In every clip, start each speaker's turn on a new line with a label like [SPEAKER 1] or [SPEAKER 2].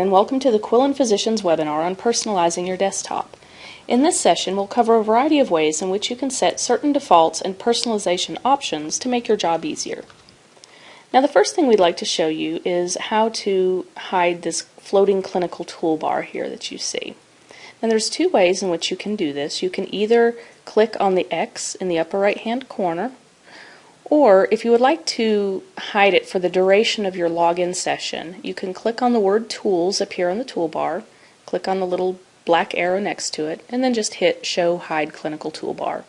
[SPEAKER 1] and welcome to the Quillen Physicians webinar on personalizing your desktop. In this session, we'll cover a variety of ways in which you can set certain defaults and personalization options to make your job easier. Now, the first thing we'd like to show you is how to hide this floating clinical toolbar here that you see. And there's two ways in which you can do this. You can either click on the X in the upper right hand corner, or if you would like to hide it for the duration of your login session, you can click on the word Tools up here on the toolbar, click on the little black arrow next to it, and then just hit Show Hide Clinical Toolbar.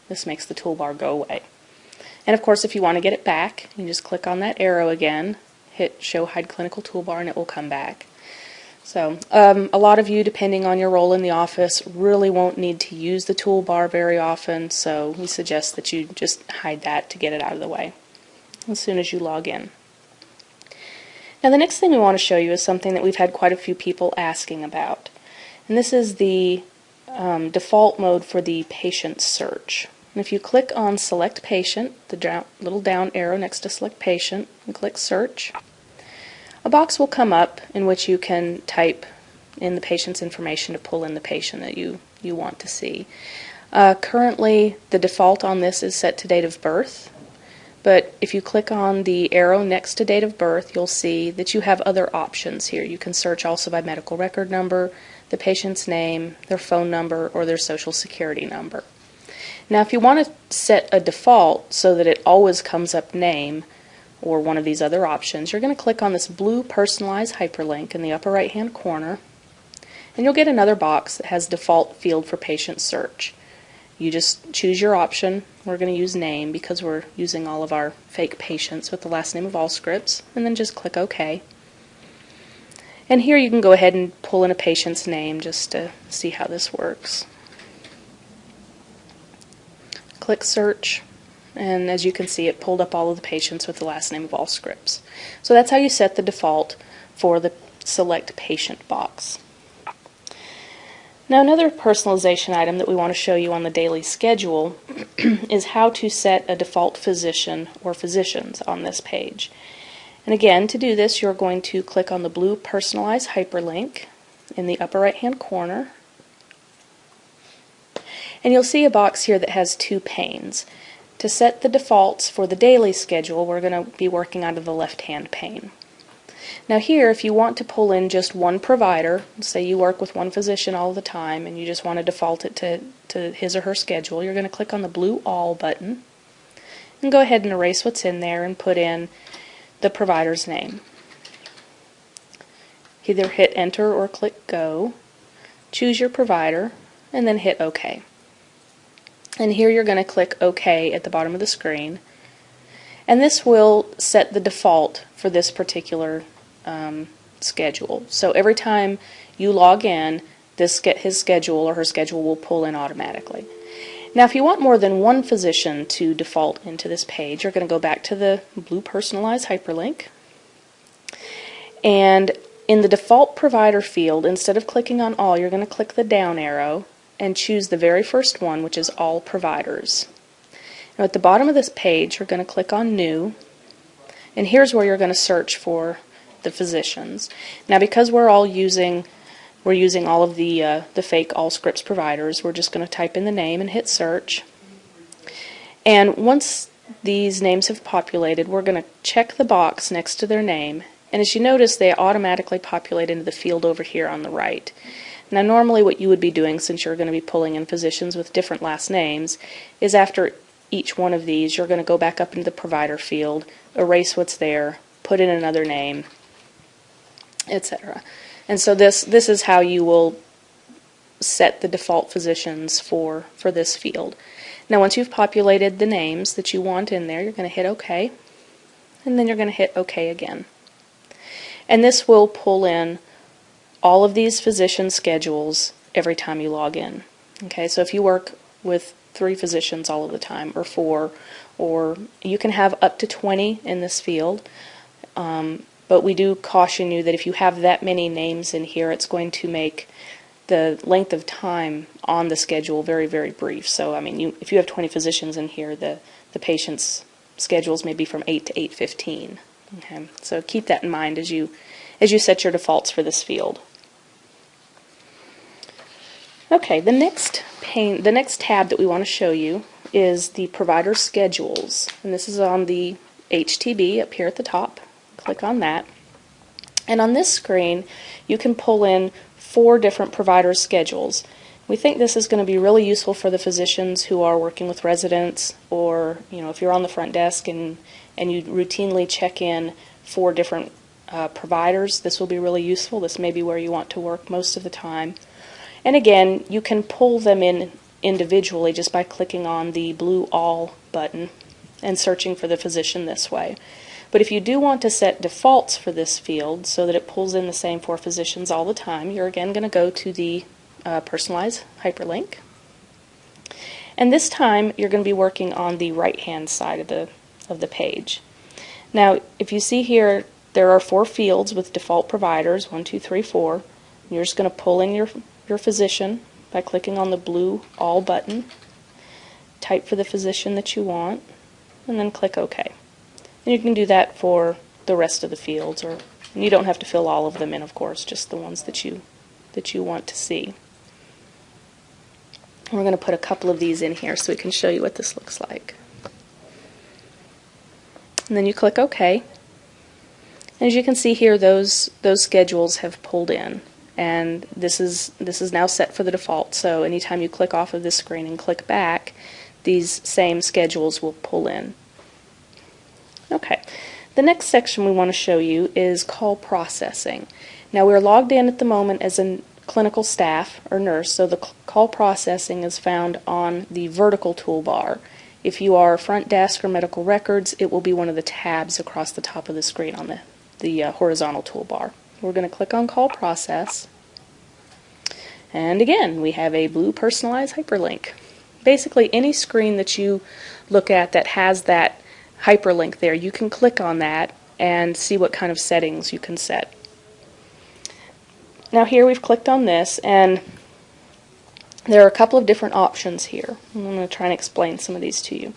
[SPEAKER 1] This makes the toolbar go away. And of course, if you want to get it back, you just click on that arrow again, hit Show Hide Clinical Toolbar, and it will come back. So a lot of you, depending on your role in the office, really won't need to use the toolbar very often, so we suggest that you just hide that to get it out of the way as soon as you log in. Now, the next thing we want to show you is something that we've had quite a few people asking about, and this is the default mode for the patient search. And if you click on Select Patient, the little down arrow next to Select Patient, and click Search, a box will come up in which you can type in the patient's information to pull in the patient that you want to see. Currently, the default on this is set to date of birth, but if you click on the arrow next to date of birth, you'll see that you have other options here. You can search also by medical record number, the patient's name, their phone number, or their social security number. Now, if you want to set a default so that it always comes up name, or one of these other options, you're going to click on this blue Personalize hyperlink in the upper right hand corner, and you'll get another box that has default field for patient search. You just choose your option. We're going to use name because we're using all of our fake patients with the last name of Allscripts, and then just click OK. And here you can go ahead and pull in a patient's name just to see how this works. Click Search. And as you can see, it pulled up all of the patients with the last name of Allscripts. So that's how you set the default for the Select Patient box. Now, another personalization item that we want to show you on the daily schedule is how to set a default physician or physicians on this page. And again, to do this, you're going to click on the blue Personalize hyperlink in the upper right hand corner. And you'll see a box here that has two panes. To set the defaults for the daily schedule, we're going to be working out of the left-hand pane. Now here, if you want to pull in just one provider, say you work with one physician all the time and you just want to default it to his or her schedule, you're going to click on the blue All button and go ahead and erase what's in there and put in the provider's name. Either hit Enter or click Go, choose your provider, and then hit OK. And here you're going to click OK at the bottom of the screen, and this will set the default for this particular schedule. So every time you log in, his schedule or her schedule will pull in automatically. Now, if you want more than one physician to default into this page, you're going to go back to the blue Personalize hyperlink, and in the default provider field, instead of clicking on all, you're going to click the down arrow and choose the very first one, which is All Providers. Now, at the bottom of this page, you're going to click on New, and here's where you're going to search for the physicians. Now, because we're using all of the fake Allscripts providers, we're just going to type in the name and hit Search. And once these names have populated, we're going to check the box next to their name, and as you notice, they automatically populate into the field over here on the right. Now, normally what you would be doing, since you're going to be pulling in physicians with different last names, is after each one of these, you're going to go back up into the provider field, erase what's there, put in another name, etc. And so this is how you will set the default physicians for this field. Now, once you've populated the names that you want in there, you're going to hit OK, and then you're going to hit OK again. And this will pull in all of these physician schedules every time you log in. Okay, so if you work with 3 physicians all of the time, or 4, or you can have up to 20 in this field, but we do caution you that if you have that many names in here, it's going to make the length of time on the schedule very, very brief. So, I mean, if you have 20 physicians in here, the patient's schedules may be from 8 to 8:15. Okay, so keep that in mind as you as you set your defaults for this field. Okay, the next tab that we want to show you is the provider schedules, and this is on the HTB up here at the top. Click on that, and on this screen you can pull in 4 different provider schedules. We think this is going to be really useful for the physicians who are working with residents, or if you're on the front desk and you routinely check in 4 different providers. This will be really useful. This may be where you want to work most of the time. And again, you can pull them in individually just by clicking on the blue All button and searching for the physician this way. But if you do want to set defaults for this field so that it pulls in the same 4 physicians all the time, you're again going to go to the Personalize hyperlink. And this time you're going to be working on the right-hand side of the page. Now, if you see here, there are 4 fields with default providers, 1, 2, 3, 4. You're just going to pull in your physician by clicking on the blue All button, type for the physician that you want, and then click OK. And you can do that for the rest of the fields, and you don't have to fill all of them in, of course, just the ones that you want to see. We're going to put a couple of these in here so we can show you what this looks like. And then you click OK. And as you can see here, those schedules have pulled in, and this is now set for the default. So anytime you click off of this screen and click back, these same schedules will pull in. Okay, the next section we want to show you is call processing. Now, we're logged in at the moment as a clinical staff or nurse, so the call processing is found on the vertical toolbar. If you are front desk or medical records, it will be one of the tabs across the top of the screen on the horizontal toolbar. We're going to click on Call Process, and again we have a blue Personalize hyperlink. Basically, any screen that you look at that has that hyperlink there, you can click on that and see what kind of settings you can set. Now here we've clicked on this, and there are a couple of different options here. I'm going to try and explain some of these to you.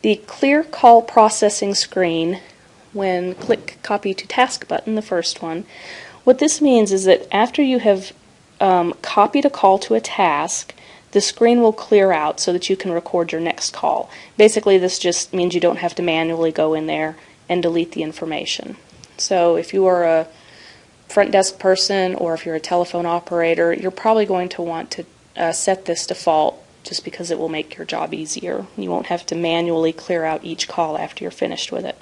[SPEAKER 1] The Clear Call Processing screen, when click Copy to Task button, the first one, what this means is that after you have copied a call to a task, the screen will clear out so that you can record your next call. Basically, this just means you don't have to manually go in there and delete the information. So if you are a front desk person or if you're a telephone operator, you're probably going to want to set this default just because it will make your job easier. You won't have to manually clear out each call after you're finished with it.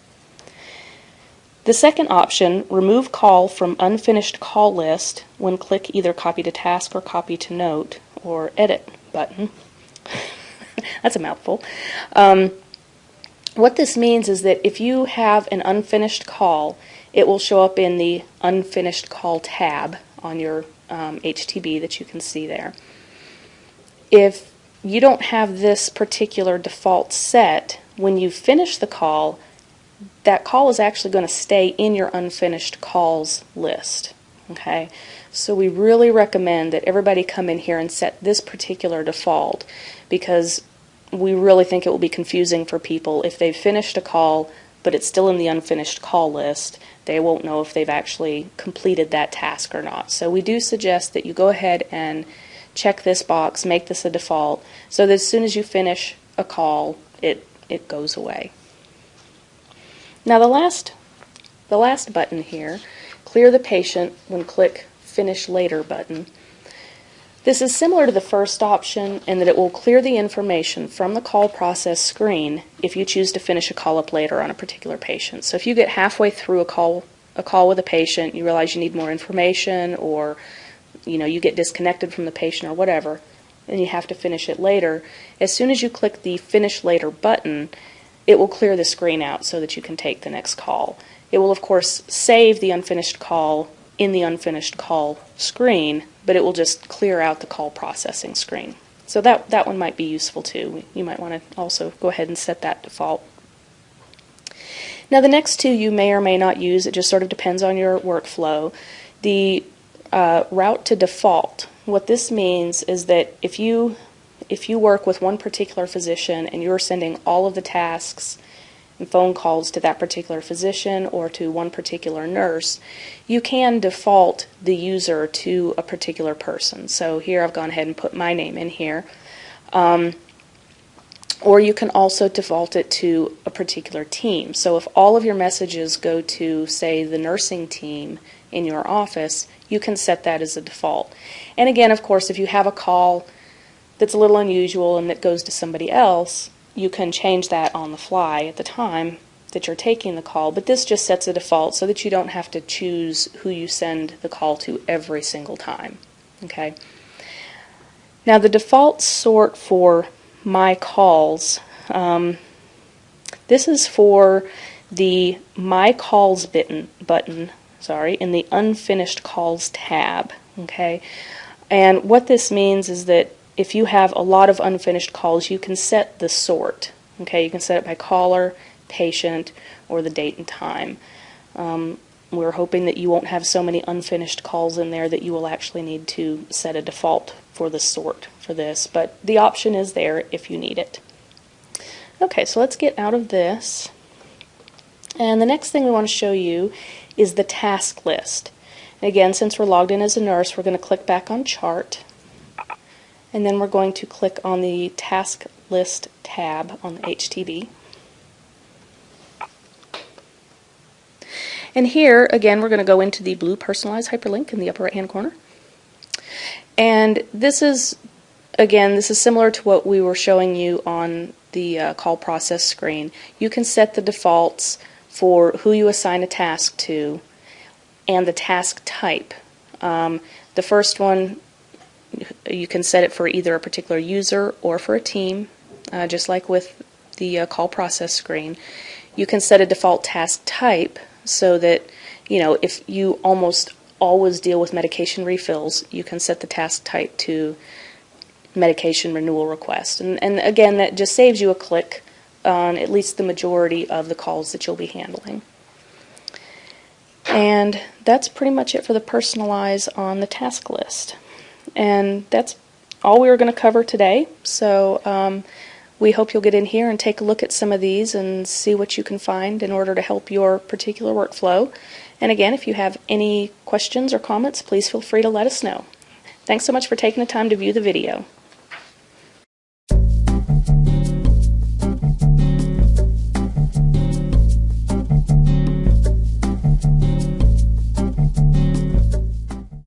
[SPEAKER 1] The second option, Remove Call from Unfinished Call List, when click either Copy to Task or Copy to Note or Edit button. That's a mouthful. What this means is that if you have an unfinished call, it will show up in the Unfinished Call tab on your HTB that you can see there. If you don't have this particular default set, when you finish the call, that call is actually going to stay in your unfinished calls list. Okay, so we really recommend that everybody come in here and set this particular default, because we really think it will be confusing for people if they've finished a call but it's still in the unfinished call list. They won't know if they've actually completed that task or not. So we do suggest that you go ahead and check this box, make this a default, so that as soon as you finish a call, it goes away. Now the last button here, Clear the Patient when click Finish Later button. This is similar to the first option in that it will clear the information from the call process screen if you choose to finish a call up later on a particular patient. So if you get halfway through a call with a patient, you realize you need more information, or you get disconnected from the patient or whatever, and you have to finish it later, as soon as you click the Finish Later button, it will clear the screen out so that you can take the next call. It will, of course, save the unfinished call in the unfinished call screen, but it will just clear out the call processing screen. So that one might be useful too. You might want to also go ahead and set that default. Now the next two you may or may not use. It just sort of depends on your workflow. The route to default. What this means is that if you work with one particular physician and you're sending all of the tasks and phone calls to that particular physician or to one particular nurse, you can default the user to a particular person. So here I've gone ahead and put my name in here. Or you can also default it to a particular team. So if all of your messages go to, say, the nursing team in your office, you can set that as a default. And again, of course, if you have a call that's a little unusual and that goes to somebody else, you can change that on the fly at the time that you're taking the call. But this just sets a default so that you don't have to choose who you send the call to every single time. Okay. Now the default sort for My Calls, this is for the My Calls button in the Unfinished Calls tab. Okay, and what this means is that if you have a lot of unfinished calls, you can set the sort. Okay, you can set it by caller, patient, or the date and time. We're hoping that you won't have so many unfinished calls in there that you will actually need to set a default for the sort for this, but the option is there if you need it. Okay, so let's get out of this. And the next thing we want to show you is the task list. And again, since we're logged in as a nurse, we're going to click back on Chart, and then we're going to click on the Task List tab on the HTV. And here, again, we're going to go into the blue personalized hyperlink in the upper right-hand corner. And this is, again, this is similar to what we were showing you on the call process screen. You can set the defaults for who you assign a task to and the task type. The first one, you can set it for either a particular user or for a team, just like with the call process screen. You can set a default task type so that, you know, if you almost always deal with medication refills, you can set the task type to medication renewal request. And again, that just saves you a click on at least the majority of the calls that you'll be handling. And that's pretty much it for the personalize on the task list. And that's all we were going to cover today. So we hope you'll get in here and take a look at some of these and see what you can find in order to help your particular workflow. And again, if you have any questions or comments, please feel free to let us know. Thanks so much for taking the time to view the video.